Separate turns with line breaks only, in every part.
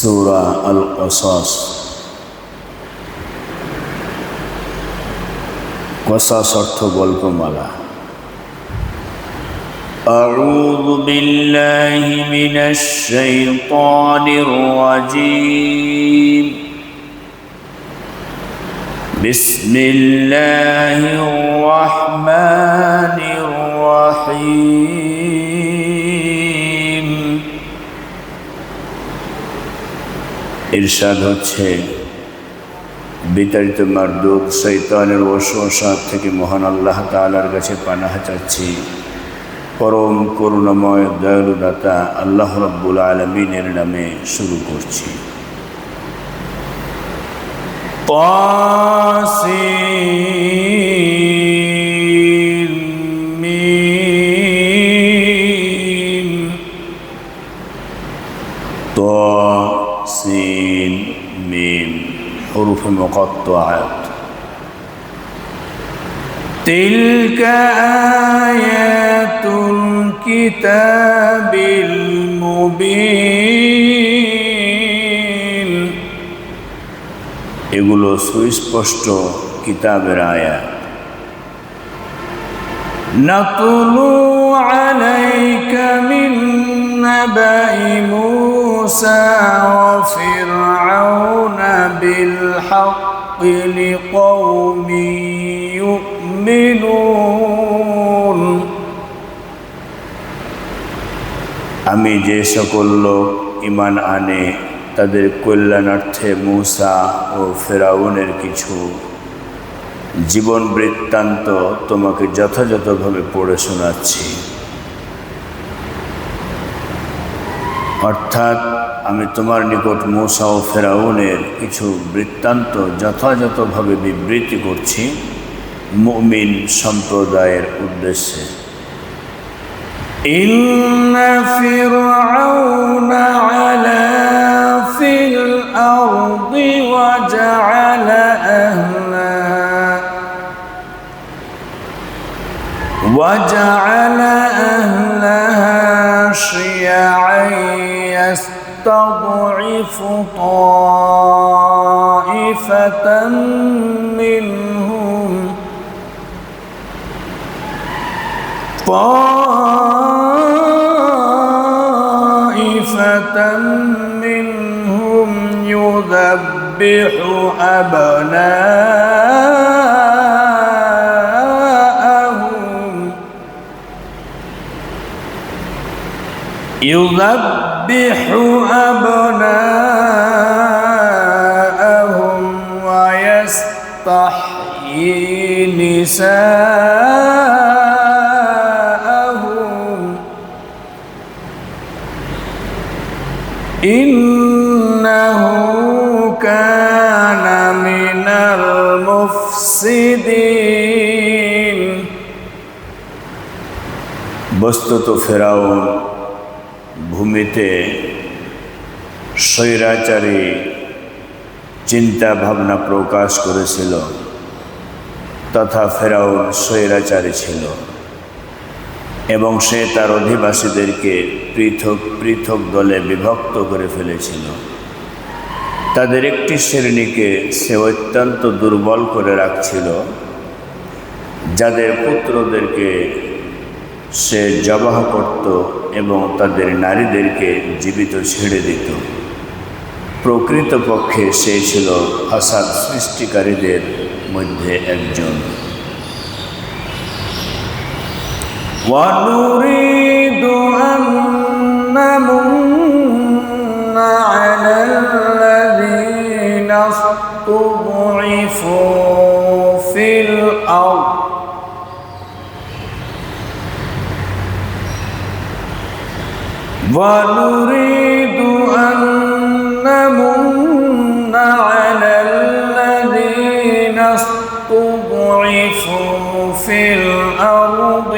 সূরা আল cautious. Cautious অর্থ গল্পমালা। আউযু বিল্লাহি মিনাশ শাইতানির রাজীম। বিসমিল্লাহির রাহমানির রাহিম। ইরশাদ হচ্ছে, বিতাড়িত মারদুদ শয়তানের ওয়াসওয়াসা থেকে মহান আল্লাহ তাআলার কাছে পানাহ চাচ্ছি। পরম করুণাময় দয়ালু দাতা আল্লাহ রাব্বুল আলামিনের নামে শুরু করছি। তাসিন মিম। তাসিন মিম হুরুফ মুকাত্তাআত। তিলকা আয়াতুল কিতাবিল মুবিন। এগুলো সুস্পষ্ট কিতাবের আয়াত। নাতলু আলাইকা মিন নাবাই মূসা ওয়া ফিরআউনা বিল হাক্কি লিকওমিন ইউমিনুন। আমি যে সকল লোক ঈমান আনে তাদের কল্যাণার্থে মূসা ও ফিরআউনের কিছু জীবন বৃত্তান্ত তোমাকে যথাযথভাবে পড়ে শোনাচ্ছি। অর্থাৎ আমি তোমার নিকট মূসা ও ফিরআউনের কিছু বৃত্তান্ত যথাযথভাবে বিবৃতি করছি মুমিন সম্প্রদায়ের উদ্দেশ্যে। ইন্না ফিরআউনা আলা ফিল আরদি ওয়া জাআলা আহলাহা শিয়া'আন ইয়াস্তাদ'ইফু তা'iফাতান منهم يذبح أبناءهم ويستحيي نساءهم إنه كان من المفسدين। বস্তুত ফিরআউন ভূমিতে স্বৈরাচারী চিন্তা ভাবনা প্রকাশ করেছিল তথা ফিরআউন স্বৈরাচারী ছিল এবং সে তার অধিবাসীদেরকে পৃথক পৃথক দলে বিভক্ত করে ফেলেছিল। তাদের একটি শ্রেণীকে সে অত্যন্ত দুর্বল করে রাখছিল, যাদের পুত্রদেরকে সে জবাহ করত এবং তাদের নারীদেরকে জীবিত ছেড়ে দিত। প্রকৃতপক্ষে সে ছিল ফাসাদ সৃষ্টিকারীদের মধ্যে একজন। وَنُرِيدُ أَن نَّمُنَّ عَلَى الَّذِينَ اسْتُضْعِفُوا فِي الْأَرْضِ وَنُرِيدُ أَن نَّمُنَّ عَلَى الَّذِينَ اسْتُضْعِفُوا فِي الْأَرْضِ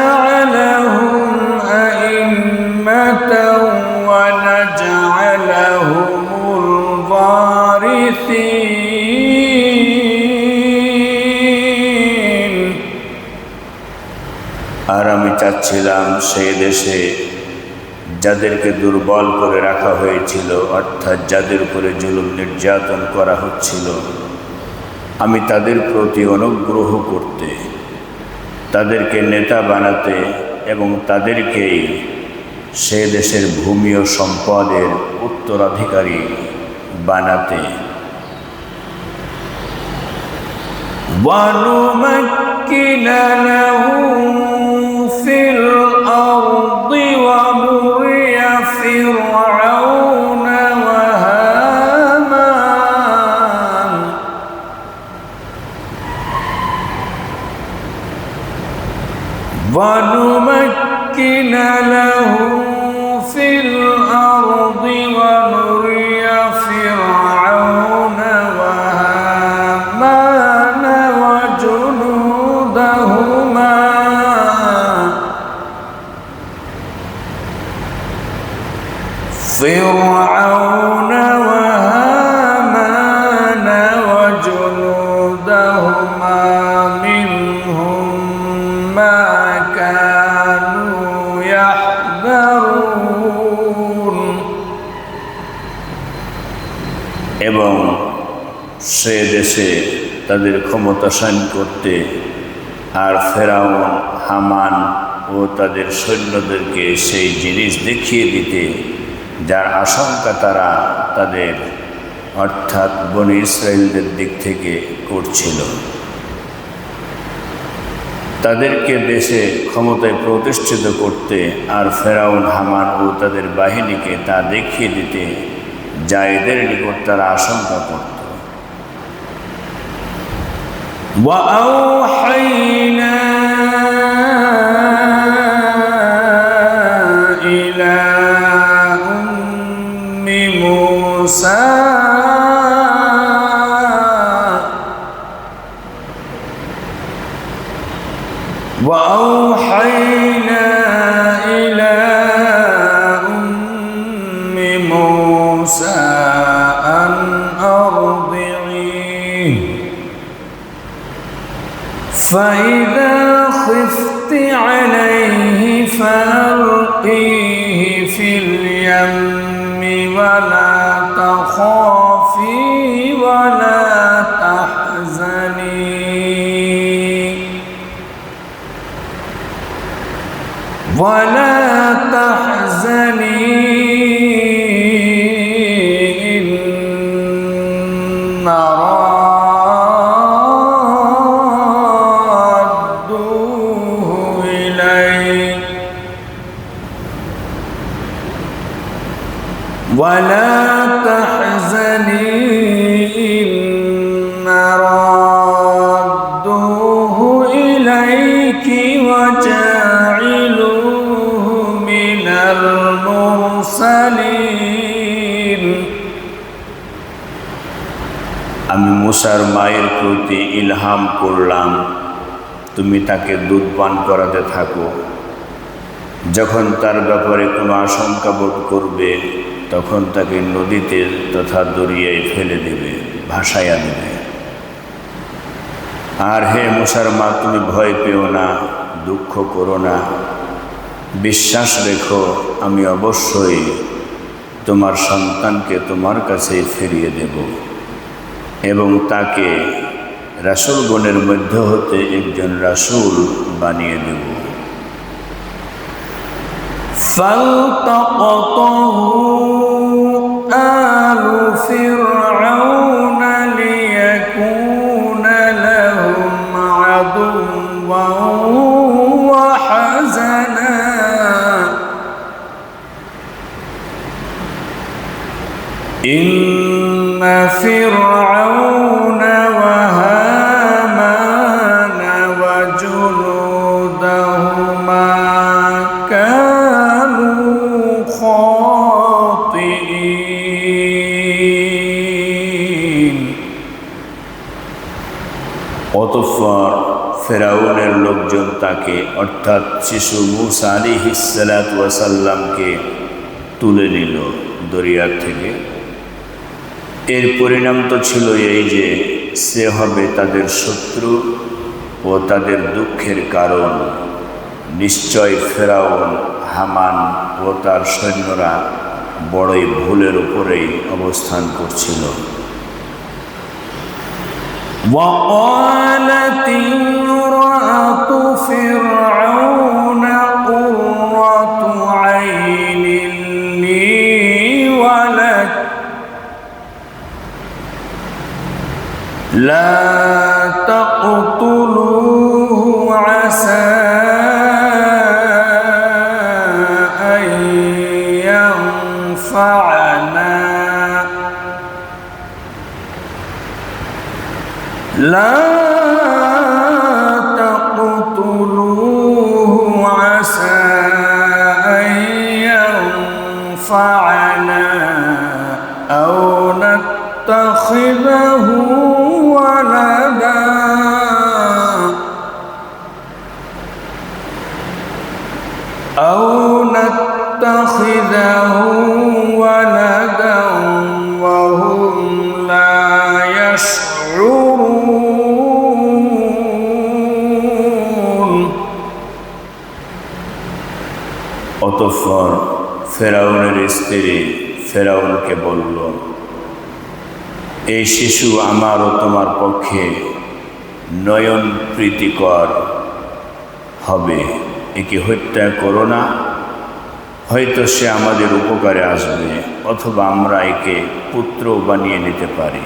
ونجعلهم أئمة ونجعلهم الوارثين চাচ্ছিলাম সেই দেশে যাদেরকে দুর্বল করে রাখা হয়েছিল, অর্থাৎ যাদের উপরে জুলুম নির্যাতন করা হচ্ছিল, আমি তাদের প্রতি অনুগ্রহ করতে, তাদেরকে নেতা বানাতে এবং তাদেরকেই সে দেশের ভূমি ও সম্পদের উত্তরাধিকারী বানাতে। وَنُمَكِّنَ لَهُمْ فِي الْأَرْضِ وَنُرِيَ فِرْعَوْنَ وَهَامَانَ وَنُمَكِّنَ لَهُمْ فِي الْأَرْضِ وَنُرِيَ فِرْعَوْنَ وَهَامَانَ وَجُنُودَهُمَا فِرْعَوْنَ وَهَامَانَ وَجُنُودَهُمَا مِنْهُمْ مَا كَانُوا يَحْذَرُونَ। এবং সে দেশে তাদের ক্ষমতাসীন করতে আর ফেরাউন, হামান ও তাদের সৈন্যদেরকে সেই জিনিস দেখিয়ে দিতে যার আশঙ্কা তারা তাদের অর্থাৎ বনী ইসরায়েলদের দিক থেকে করছিল। তাদেরকে দেশে ক্ষমতায় প্রতিষ্ঠিত করতে আর ফেরাউন, হামান ও তাদের বাহিনীকে তা দেখিয়ে দিতে যা এদের নিকট তারা আশঙ্কা করত। وَأَوْحَيْنَا إِلَى أُمِّ مُوسَى وَأَوْحَيْنَا إِلَى أُمِّ مُوسَى أَنْ أَرْضِعِيهِ فَإِذَا خِفْتِ عَلَيْهِ فَأَلْقِيهِ فِي الْيَمِّ وَلَا تَخَافِي وَلَا تَحْزَنِي إِنَّ رَادُّوهُ إِلَيْكَ وَلَا تَحْزَنِي إِنَّ رَادُّوهُ إِلَيْكِ وَجَاعِلُوهُ مِنَ الْمُرْسَلِينَ। আমি মুসার মায়ের প্রতি ইলহাম করলাম, তুমি তাকে দুধ পান করাতে থাকো। যখন তার ব্যাপারে কোনো আশঙ্কা বোধ করবে তখন তাকে নদীতে তথা দরিয়ায় ফেলে দেবে, ভাসাইয়া দেবে। আর হে মুসার মা, তুমি ভয় পেও না, দুঃখ করো না, বিশ্বাস রেখো, আমি অবশ্যই তোমার সন্তানকে তোমার কাছে ফিরিয়ে দেব এবং তাকে রাসূলগণের মধ্য হতে একজন রাসূল বানিয়ে দেব। فَالْتَقَطَهُ آلُ فِرْعَوْنَ لِيَكُونَ لَهُمْ عَدُوًّا وَحَزَنًا إِنَّ فِرْعَوْنَ وَهَامَانَ وَجُنُودَهُمَا كَانُوا خَاطِئِينَ। অতঃপর ফেরাউনের লোকজন তাকে অর্থাৎ শিশু মূসা আলাইহিস সালাতু ওয়াস সালামকে তুলে নিল দরিয়ার থেকে। এর পরিণাম তো ছিল এই যে সে হবে তাদের শত্রু ও তাদের দুঃখের কারণ, নিশ্চয় ফেরাউন, হামান ও তার সৈন্যরা বড়ই ভুলের উপরেই অবস্থান করছিল।
وقالت امرأة فرعون قرة عين لي ولك لا تقتلوه عسى أن ينفعنا لا تقتلوه عسى أن ينفعنا أو نتخذه ولدا وهم لا يشعرون।
অতঃপর ফেরাউনের স্ত্রী ফেরাউনকে বলল, এই শিশু আমার ও তোমার পক্ষে নয়ন প্রীতিকর হবে, একে হত্যা করো না, হয়তো সে আমাদের উপকারে আসবে, অথবা আমরা একে পুত্র বানিয়ে নিতে পারি।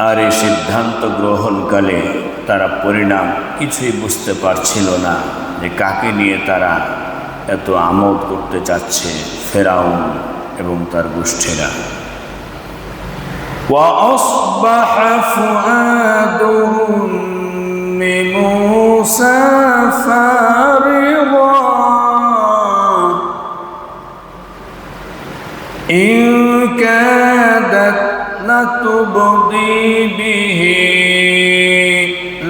আর এই সিদ্ধান্ত গ্রহণকালে তারা পরিণাম কিছুই বুঝতে পারছিল না যে কাকে নিয়ে তারা এত আমোদ করতে চাচ্ছে ফেরাউন এবং তার গোষ্ঠীরা।
وأصبح فؤاد أم موسى فارغا إن كادت لتبدي به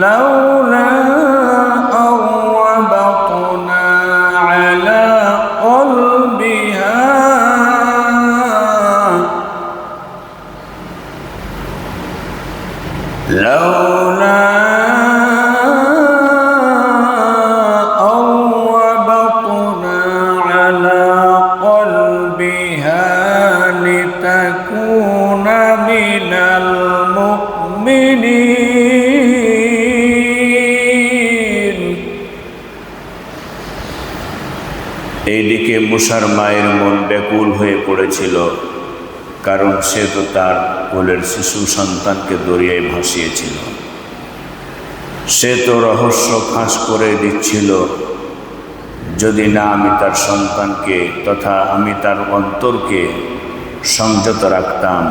لولا أن ربطنا على قلبها لتكون من المؤمنين।
এইদিকে মুসার মায়ের মন ব্যাকুল হয়ে পড়েছিল, কারণ সে তো তার কোলের শিশু সন্তানকে দরিয়ায় ভাসিয়েছিল। সে তো রহস্য ফাঁস করে দিচ্ছিল, যদি না আমি তার সন্তানকে তথা আমি তার অন্তরকে সংযত রাখতাম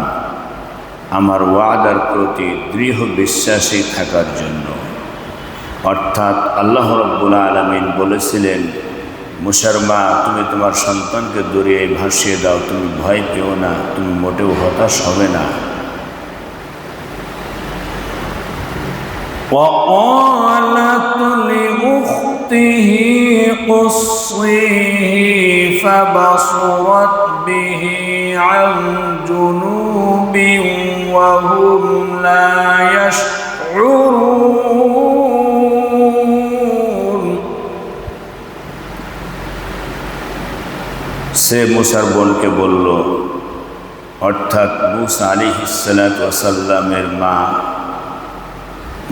আমার ওয়াদার প্রতি দৃঢ় বিশ্বাসী থাকার জন্য। অর্থাৎ আল্লাহ রাব্বুল আলামিন বলেছিলেন, মুসার মা, তুমি তোমার সন্তানকে দরিয়ায় ভাসিয়ে দাও, তুমি ভয় পেও না, তুমি মোটেও হতাশ হবে না।
وقالت لأخته قصيه فبصرت به عن جنوب وهم لا يشعرون।
সে মুসার বোনকে বলল, অর্থাৎ মুসা আলাইহিস সালাতু ওয়াস সালামের মা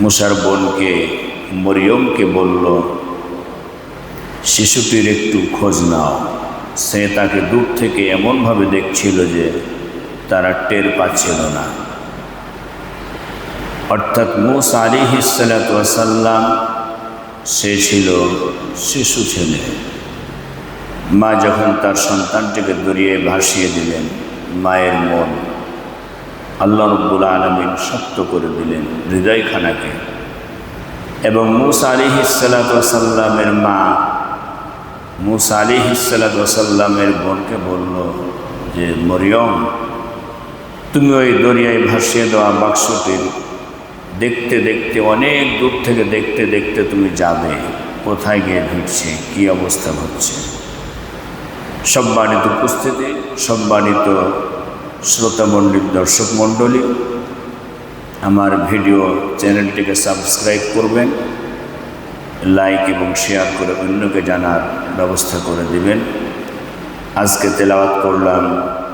মুসার বোনকে মরিয়মকে বলল, শিশুটির একটু খোঁজ নাও। সে তাকে দূর থেকে এমনভাবে দেখছিল যে তারা টের পাচ্ছিল না। অর্থাৎ মুসা আলাইহিস সালাতু ওয়াস সালাম সে ছিল শিশু ছেলে। মা যখন তার সন্তানটিকে দরিয়ায় ভাসিয়ে দিলেন, মায়ের মন আল্লাহ রাব্বুল আলামিন শক্ত করে দিলেন হৃদয়খানাকে। এবং মুসা আলাইহিস সালাতু ওয়াস সালামের মা মুসা আলাইহিস সালাতু ওয়াস সালামের বোনকে বলল যে, মরিয়ম, তুমি ওই দরিয়ায় ভাসিয়ে দেওয়া বাক্সটির দেখতে দেখতে অনেক দূর থেকে দেখতে দেখতে তুমি যাবে, কোথায় গিয়ে ঢুকছে, কী অবস্থা হচ্ছে। সম্মানিত উপস্থিতি, সম্মানিত শ্রোতামণ্ডলী, দর্শক মণ্ডলী, আমার ভিডিও চ্যানেলটিকে সাবস্ক্রাইব করবেন লাইক এবং শেয়ার করে অন্যকে জানার ব্যবস্থা করে দিবেন। আজকে তেলাওয়াত করলাম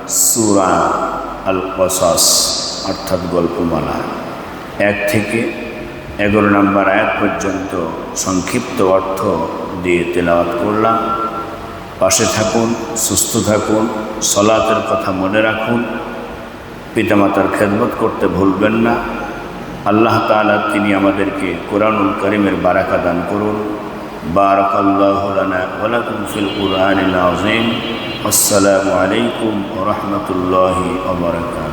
সূরা আল কসাস অর্থাৎ গল্পমালা 1 থেকে 11 নম্বর আয়াত পর্যন্ত সংক্ষিপ্ত অর্থ দিয়ে তেলাওয়াত করলাম। পাশে থাকুন, সুস্থ থাকুন, সলাতের কথা মনে রাখুন, পিতামাতার খেদমত করতে ভুলবেন না। আল্লাহ তাআলা তিনি আমাদেরকে কোরআনুল কারীমের বারাকা দান করুন। বারাকাল্লাহু লানা ওয়া লাকুম ফিল কুরআনিল আযীম। আসসালামু আলাইকুম ওয়া রাহমাতুল্লাহি ওয়া বারাকাতুহু।